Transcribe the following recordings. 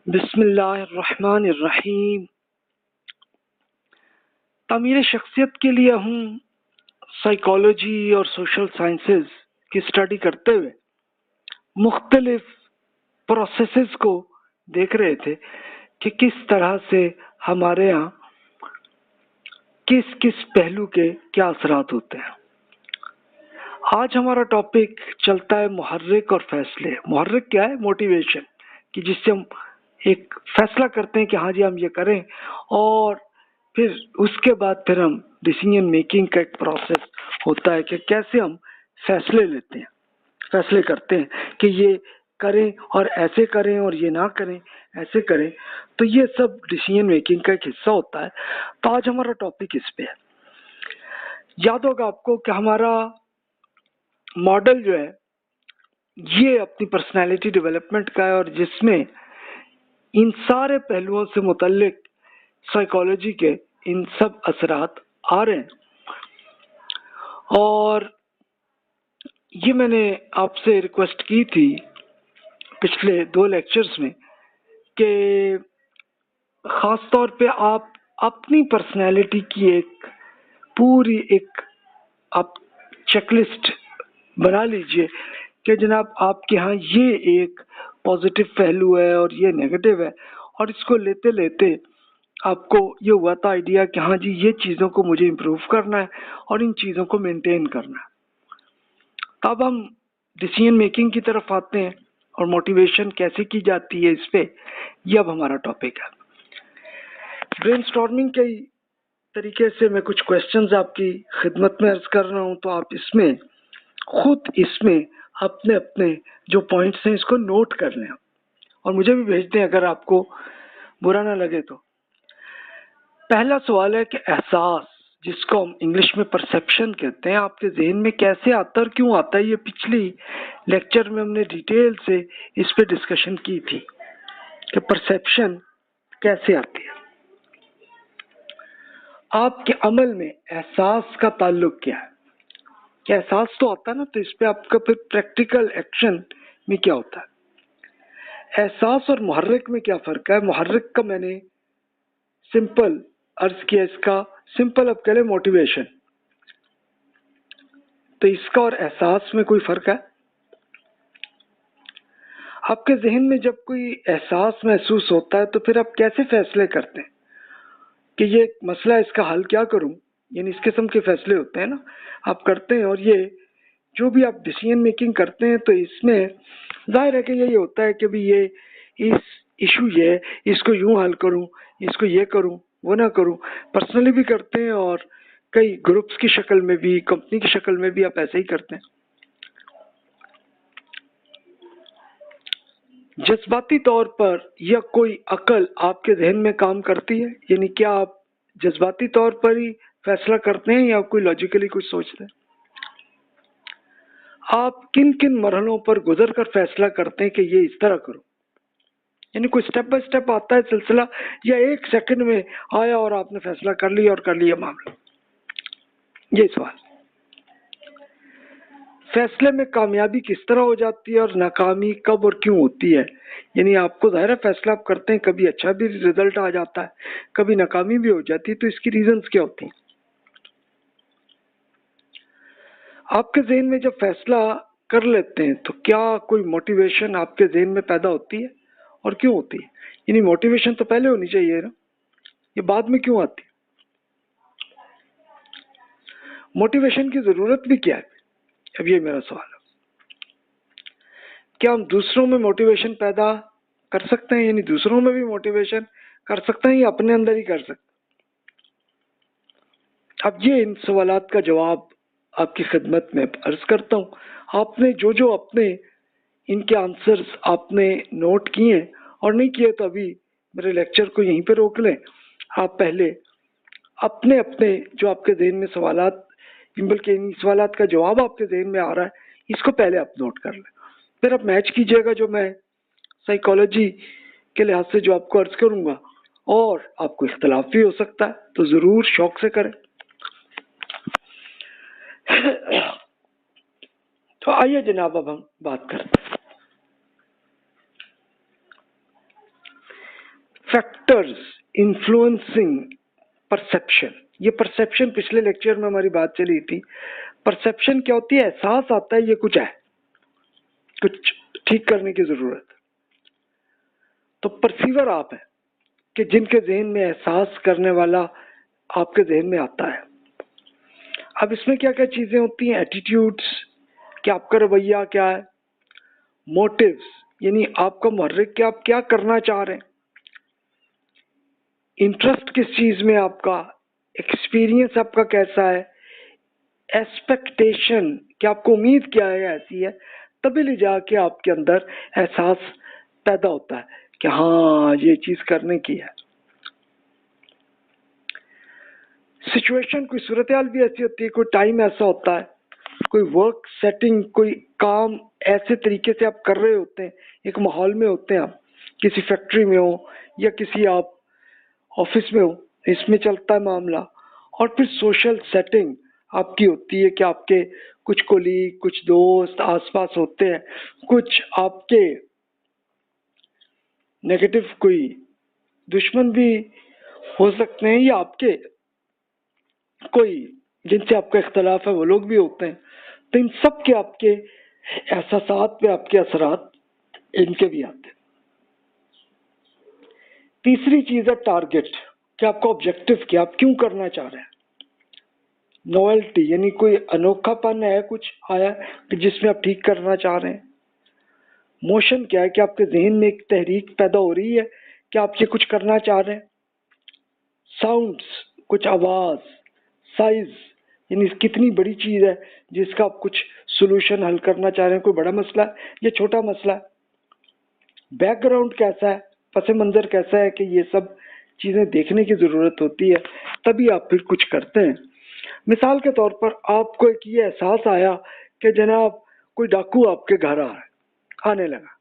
بسم اللہ الرحمن الرحیم۔ تعمیر شخصیت کے لیے ہم سائیکالوجی اور سوشل سائنسز کی اسٹڈی کرتے ہوئے مختلف پروسیسز کو دیکھ رہے تھے کہ کس طرح سے ہمارے ہاں کس کس پہلو کے کیا اثرات ہوتے ہیں۔ آج ہمارا ٹاپک چلتا ہے محرک اور فیصلے۔ محرک کیا ہے؟ موٹیویشن، کہ جس سے ہم ایک فیصلہ کرتے ہیں کہ ہاں جی ہم یہ کریں، اور پھر اس کے بعد پھر ہم ڈیسیژن میکنگ کا ایک پروسیس ہوتا ہے کہ کیسے ہم فیصلے لیتے ہیں، فیصلے کرتے ہیں کہ یہ کریں اور ایسے کریں اور یہ نہ کریں ایسے کریں۔ تو یہ سب ڈیسیژن میکنگ کا ایک حصہ ہوتا ہے۔ تو آج ہمارا ٹاپک اس پہ ہے۔ یاد ہوگا آپ کو کہ ہمارا ماڈل جو ہے یہ اپنی پرسنالٹی ڈیولپمنٹ کا ہے، اور جس میں ان سارے پہلوؤں سے متعلق سائیکالوجی کے ان سب اثرات آ رہے ہیں۔ اور یہ میں نے آپ سے ریکویسٹ کی تھی پچھلے 2 لیکچرز میں کہ خاص طور پہ آپ اپنی پرسنالٹی کی ایک پوری آپ چیک لسٹ بنا لیجئے کہ جناب آپ کے ہاں یہ ایک پازیٹو پہلو ہے اور یہ نیگیٹو ہے، اور اس کو لیتے لیتے آپ کو یہ ہوا تھا آئیڈیا کہ ہاں جی یہ چیزوں کو مجھے امپروو کرنا ہے اور ان چیزوں کو مینٹین کرنا ہے۔ اب ہم ڈیسیژن میکنگ کی طرف آتے ہیں اور موٹیویشن کیسے کی جاتی ہے، اس پہ یہ اب ہمارا ٹاپک ہے۔ برین سٹارمنگ کے طریقے سے میں کچھ کوشچنز آپ کی خدمت میں عرض کر رہا ہوں، تو آپ اس میں خود اپنے اپنے جو پوائنٹس ہیں اس کو نوٹ کر لیں اور مجھے بھی بھیج دیں اگر آپ کو برا نہ لگے تو۔ پہلا سوال ہے کہ احساس، جس کو ہم انگلش میں پرسیپشن کہتے ہیں، آپ کے ذہن میں کیسے آتا ہے اور کیوں آتا ہے؟ یہ پچھلی لیکچر میں ہم نے ڈیٹیل سے اس پہ ڈسکشن کی تھی کہ پرسیپشن کیسے آتی ہے۔ آپ کے عمل میں احساس کا تعلق کیا ہے؟ کہ احساس تو آتا ہے نا، تو اس پہ آپ کا پھر پریکٹیکل ایکشن میں کیا ہوتا ہے؟ احساس اور محرک میں کیا فرق ہے؟ محرک کا میں نے سمپل عرض کیا، اس کا سمپل اب کہہ لیں موٹیویشن، تو اس کا اور احساس میں کوئی فرق ہے؟ آپ کے ذہن میں جب کوئی احساس محسوس ہوتا ہے تو پھر آپ کیسے فیصلے کرتے ہیں کہ یہ مسئلہ اس کا حل کیا کروں؟ یعنی اس قسم کے فیصلے ہوتے ہیں نا آپ کرتے ہیں، اور یہ جو بھی آپ ڈیسیژن میکنگ کرتے ہیں تو اس میں ظاہر ہے کہ یہی ہوتا ہے کہ بھی یہ اس ایشو یہ ہے، اس کو یوں حل کروں، اس کو یہ کروں وہ نہ کروں۔ پرسنلی بھی کرتے ہیں اور کئی گروپس کی شکل میں بھی، کمپنی کی شکل میں بھی آپ ایسے ہی کرتے ہیں۔ جذباتی طور پر یا کوئی عقل آپ کے ذہن میں کام کرتی ہے؟ یعنی کیا آپ جذباتی طور پر ہی فیصلہ کرتے ہیں یا کوئی لاجیکلی کچھ سوچتے ہیں؟ آپ کن کن مرحلوں پر گزر کر فیصلہ کرتے ہیں کہ یہ اس طرح کرو؟ یعنی کوئی سٹیپ بائی سٹیپ آتا ہے سلسلہ، یا ایک سیکنڈ میں آیا اور آپ نے فیصلہ کر لیا اور کر لیا معاملہ؟ یہ سوال۔ فیصلے میں کامیابی کس طرح ہو جاتی ہے اور ناکامی کب اور کیوں ہوتی ہے؟ یعنی آپ کو ظاہر ہے فیصلہ آپ کرتے ہیں، کبھی اچھا بھی رزلٹ آ جاتا ہے، کبھی ناکامی بھی ہو جاتی ہے، تو اس کی ریزنز کیا ہوتی ہیں؟ آپ کے ذہن میں جب فیصلہ کر لیتے ہیں تو کیا کوئی موٹیویشن آپ کے ذہن میں پیدا ہوتی ہے اور کیوں ہوتی ہے؟ یعنی موٹیویشن تو پہلے ہونی چاہیے نا، یہ بعد میں کیوں آتی ہے؟ موٹیویشن کی ضرورت بھی کیا ہے؟ اب یہ میرا سوال ہے۔ کیا ہم دوسروں میں موٹیویشن پیدا کر سکتے ہیں؟ یعنی دوسروں میں بھی موٹیویشن کر سکتے ہیں یا اپنے اندر ہی کر سکتے ہیں؟ اب یہ ان سوالات کا جواب آپ کی خدمت میں عرض کرتا ہوں۔ آپ نے جو اپنے ان کے آنسرز آپ نے نوٹ کیے ہیں اور نہیں کیے تو ابھی میرے لیکچر کو یہیں پہ روک لیں۔ آپ پہلے اپنے جو آپ کے ذہن میں سوالات، بلکہ ان سوالات کا جواب آپ کے ذہن میں آ رہا ہے، اس کو پہلے آپ نوٹ کر لیں، پھر آپ میچ کیجئے گا جو میں سائیکالوجی کے لحاظ سے جو آپ کو عرض کروں گا، اور آپ کو اختلاف بھی ہو سکتا ہے تو ضرور شوق سے کریں۔ تو آئیے جناب اب ہم بات کرتے ہیں۔ Factors influencing perception. ये परसेप्शन पिछले लेक्चर में हमारी बात चली थी। परसेप्शन क्या होती है? एहसास आता है ये कुछ है, कुछ ठीक करने की जरूरत। तो परसीवर आप है कि जिनके जहन में एहसास करने वाला आपके जहन में आता है। अब इसमें क्या क्या चीजें होती हैं? एटीट्यूड्स, कि आपका रवैया क्या है, मोटिव्स यानी आपका मुहर्रिक क्या, आप क्या करना चाह रहे हैं, इंटरेस्ट किस चीज में आपका, एक्सपीरियंस आपका कैसा है, एक्सपेक्टेशन कि आपको उम्मीद क्या है ऐसी है, तभी ले जाके आपके अंदर एहसास पैदा होता है कि हाँ ये चीज करने की है। सिचुएशन, कोई सूरत हाल भी ऐसी होती है, कोई टाइम ऐसा होता है, कोई वर्क सेटिंग, कोई काम ऐसे तरीके से आप कर रहे होते हैं, एक माहौल में होते हैं, आप किसी फैक्ट्री में हो या किसी आप ऑफिस में हो, इसमें चलता है मामला। और फिर सोशल सेटिंग आपकी होती है कि आपके कुछ कोलीग, कुछ दोस्त आसपास होते हैं, कुछ आपके नेगेटिव कोई दुश्मन भी हो सकते हैं, या आपके कोई जिनसे आपका इख्तलाफ है वो लोग भी होते हैं। तो इन सब के आपके एहसासात पे आपके असरात इनके भी आते हैं। तीसरी चीज है टारगेट, कि आपका ऑब्जेक्टिव क्या, आप क्यों करना चाह रहे हैं। नोवेल्टी यानी कोई अनोखापन है, कुछ आया कि जिसमें आप ठीक करना चाह रहे हैं। मोशन क्या है, कि आपके जहन में एक तहरीक पैदा हो रही है कि आप ये कुछ करना चाह रहे हैं। साउंड्स, कुछ आवाज। साइज यानी कितनी बड़ी चीज है जिसका आप कुछ सोल्यूशन हल करना चाह रहे हैं, कोई बड़ा मसला है या छोटा मसला है। बैकग्राउंड कैसा है, पस मंजर कैसा है, कि ये सब चीजें देखने की जरूरत होती है, तभी आप फिर कुछ करते हैं। मिसाल के तौर पर आपको एक ये एहसास आया कि जनाब कोई डाकू आपके घर आने लगा,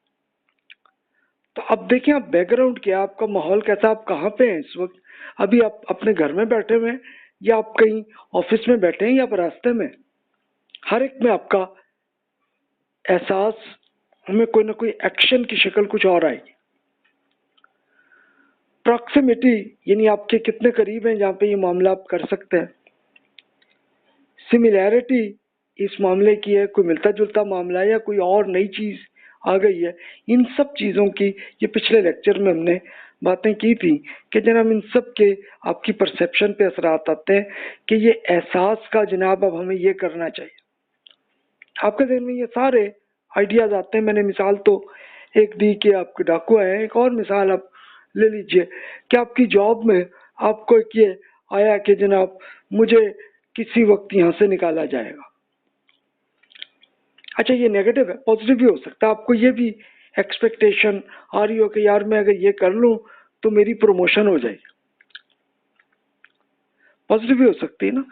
तो अब देखें आप बैकग्राउंड क्या, आपका माहौल कैसा, आप कहाँ पे हैं इस वक्त। अभी आप अपने घर में बैठे हुए हैं, या आप कहीं ऑफिस में बैठे हैं, या आप रास्ते में। हर एक में आपका एहसास में कोई ना कोई एक्शन की शक्ल कुछ और आएगी। प्रॉक्सिमिटी यानी आपके कितने करीब हैं जहाँ पे ये मामला आप कर सकते हैं। सिमिलैरिटी इस मामले की है, कोई मिलता जुलता मामला है या कोई और नई चीज आ गई है। इन सब चीजों की ये पिछले लेक्चर में हमने बातें की थी कि जनाब इन सब के आपकी परसेप्शन पे असरात आते हैं कि ये एहसास का जनाब अब हमें ये करना चाहिए। आपके जहन में ये सारे आइडियाज आते हैं। मैंने मिसाल तो एक दी कि आपके डाकू आए हैं, एक और मिसाल आप ले लीजिए कि आपकी जॉब में आपको एक ये आया कि जनाब मुझे किसी वक्त यहाँ से निकाला जाएगा। अच्छा ये नेगेटिव है, पॉजिटिव भी हो सकता है। आपको ये भी एक्सपेक्टेशन आ रही हो कि यार मैं अगर ये कर लूँ तो मेरी प्रमोशन हो जाएगी, पॉजिटिव भी हो सकती है ना।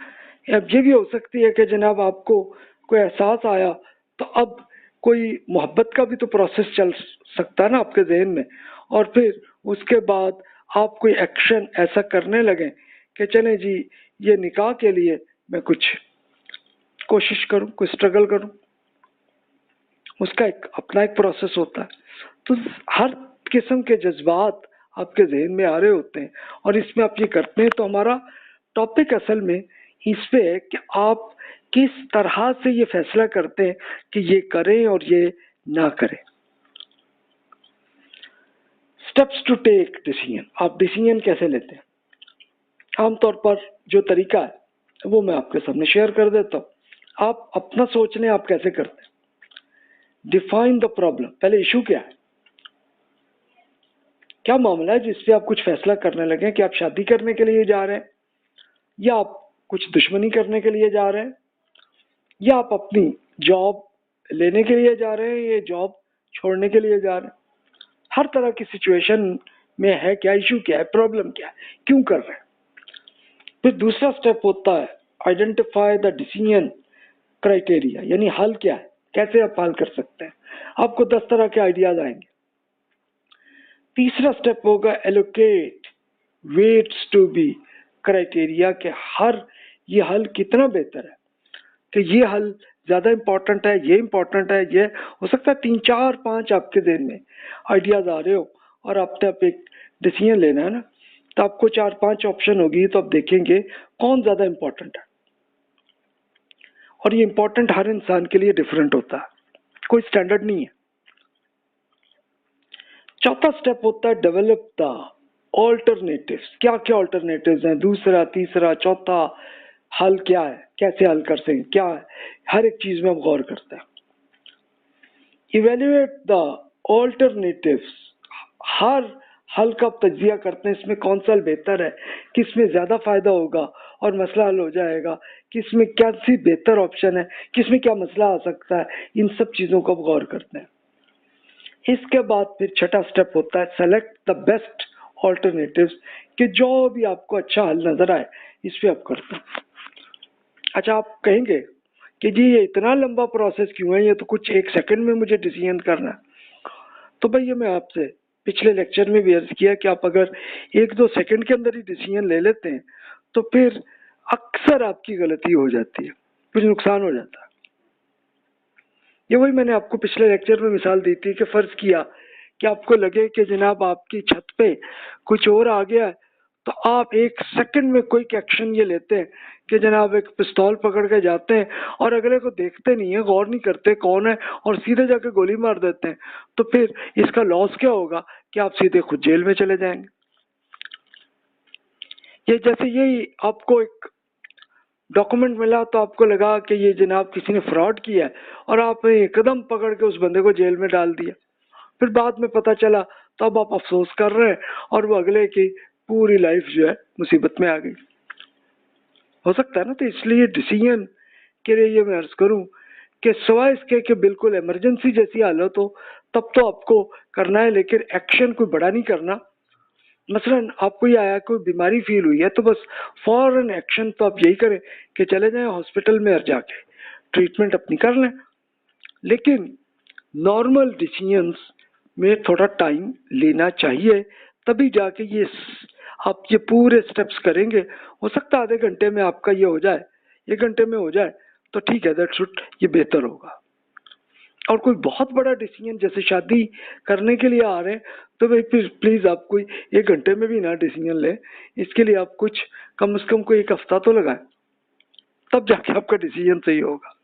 अब ये भी हो सकती है कि जनाब आपको कोई एहसास आया तो अब कोई मोहब्बत का भी तो प्रोसेस चल सकता है ना आपके जहन में, और फिर उसके बाद आप कोई एक्शन ऐसा करने लगे कि चले जी ये निकाह के लिए मैं कुछ कोशिश करूं, कुछ स्ट्रगल करूं। उसका एक अपना एक प्रोसेस होता है। तो हर किस्म के जज्बात आपके जहन में आ रहे होते हैं और इसमें आप ये करते हैं। तो हमारा टॉपिक असल में इस पे है कि आप किस तरह से ये फैसला करते हैं कि ये करें और ये ना करें। स्टेप्स टू टेक डिसीजन, आप डिसीजन कैसे लेते हैं। आमतौर पर जो तरीका है वो मैं आपके सामने शेयर कर देता हूँ। आप अपना सोच लें आप कैसे करते हैं। डिफाइन द प्रॉब्लम, पहले इशू क्या है, क्या मामला है जिससे आप कुछ फैसला करने लगे कि आप शादी करने के लिए जा रहे हैं, या आप कुछ दुश्मनी करने के लिए जा रहे हैं, या आप अपनी जॉब लेने के लिए जा रहे हैं, या जॉब छोड़ने के लिए जा रहे हैं। हर तरह की सिचुएशन में है क्या इशू, क्या है प्रॉब्लम, क्या है, क्यों कर रहे हैं। फिर दूसरा स्टेप होता है आइडेंटिफाई द डिसीजन क्राइटेरिया, यानी हल क्या है, कैसे आप हल कर सकते हैं। आपको 10 तरह के आइडियाज आएंगे। तीसरा स्टेप होगा allocate weights to be criteria, के हर ये हल कितना बेहतर है, कि ये हल ज्यादा इंपॉर्टेंट है, ये इंपॉर्टेंट है, ये हो सकता है 3 4 5 आपके जहन में आइडियाज आ रहे हो और आपने आप एक डिसीजन लेना है ना, तो आपको 4-5 ऑप्शन होगी, तो आप देखेंगे कौन ज्यादा इंपॉर्टेंट है, और ये इंपॉर्टेंट हर इंसान के लिए डिफरेंट होता है, कोई स्टैंडर्ड नहीं है। चौथा स्टेप होता है डेवलप द ऑल्टरनेटिव्स। क्या क्या ऑल्टरनेटिव्स हैं, दूसरा, तीसरा, चौथा, हल क्या है, कैसे हल कर सकें, क्या है, हर एक चीज में हम गौर करते हैं। इवेल्युएट द ऑल्टरनेटिव्स, हर हल का तजिया करते हैं, इसमें कौन सा बेहतर है, किसमें ज्यादा फायदा होगा और मसला हल हो जाएगा, किसमें क्या सी बेहतर ऑप्शन है, किसमें क्या मसला आ सकता है, इन सब चीजों को गौर करते हैं। इसके बाद फिर छठा स्टेप होता है सेलेक्ट द बेस्ट ऑल्टरनेटिव्स, कि जो भी आपको अच्छा हल नजर आए इस पे आप करते हैं। अच्छा, आप कहेंगे कि जी ये इतना लंबा प्रोसेस क्यों है, ये तो कुछ 1 सेकंड में मुझे डिसीजन करना है। तो भाई ये मैं आपसे पिछले लेक्चर में भी अर्ज किया कि आप अगर 1-2 सेकंड के अंदर ही डिसीजन ले लेते हैं तो फिर अक्सर आपकी गलती हो जाती है, कुछ नुकसान हो जाता है। ये वही मैंने आपको पिछले लेक्चर में मिसाल दी थी कि फर्ज किया कि आपको लगे कि जनाब आपकी छत पे कुछ और आ गया है, तो आप 1 सेकंड में कोई एक्शन ये लेते हैं कि जनाब एक पिस्तौल पकड़ के जाते हैं और अगले को देखते नहीं है, गौर नहीं करते कौन है, और सीधे जाके गोली मार देते हैं, तो फिर इसका लॉस क्या होगा कि आप सीधे खुद जेल में चले जाएंगे। ये जैसे यही आपको एक डॉक्यूमेंट मिला तो आपको लगा कि ये जनाब किसी ने फ्रॉड किया है और आपने एकदम पकड़ के उस बंदे को जेल में डाल दिया, फिर बाद में पता चला तो अब आप अफसोस कर रहे हैं और वो अगले की पूरी लाइफ जो है मुसीबत में आ गई। हो सकता है ना, तो इसलिए डिसीजन के लिए ये मैं अर्ज करूं कि सिवाय इसके कि बिल्कुल इमरजेंसी जैसी हालत हो तब तो आपको करना है, लेकिन एक्शन कोई बड़ा नहीं करना। मसलन आपको ये आया कोई बीमारी फील हुई है तो बस फौरन एक्शन तो आप यही करें कि चले जाएं हॉस्पिटल में और जाके ट्रीटमेंट अपनी कर लें। लेकिन नॉर्मल डिसीजंस में थोड़ा टाइम लेना चाहिए, तभी जाके ये आप ये पूरे स्टेप्स करेंगे। हो सकता है आधे घंटे में आपका ये हो जाए, 1 घंटे में हो जाए तो ठीक है, दैट शुड ये बेहतर होगा। और कोई बहुत बड़ा डिसीजन जैसे शादी करने के लिए आ रहे हैं तो भाई प्लीज आप कोई 1 घंटे में भी ना डिसीजन ले, इसके लिए आप कुछ कम से कम कोई 1 हफ्ता तो लगाएं, तब जाके आपका डिसीजन सही होगा।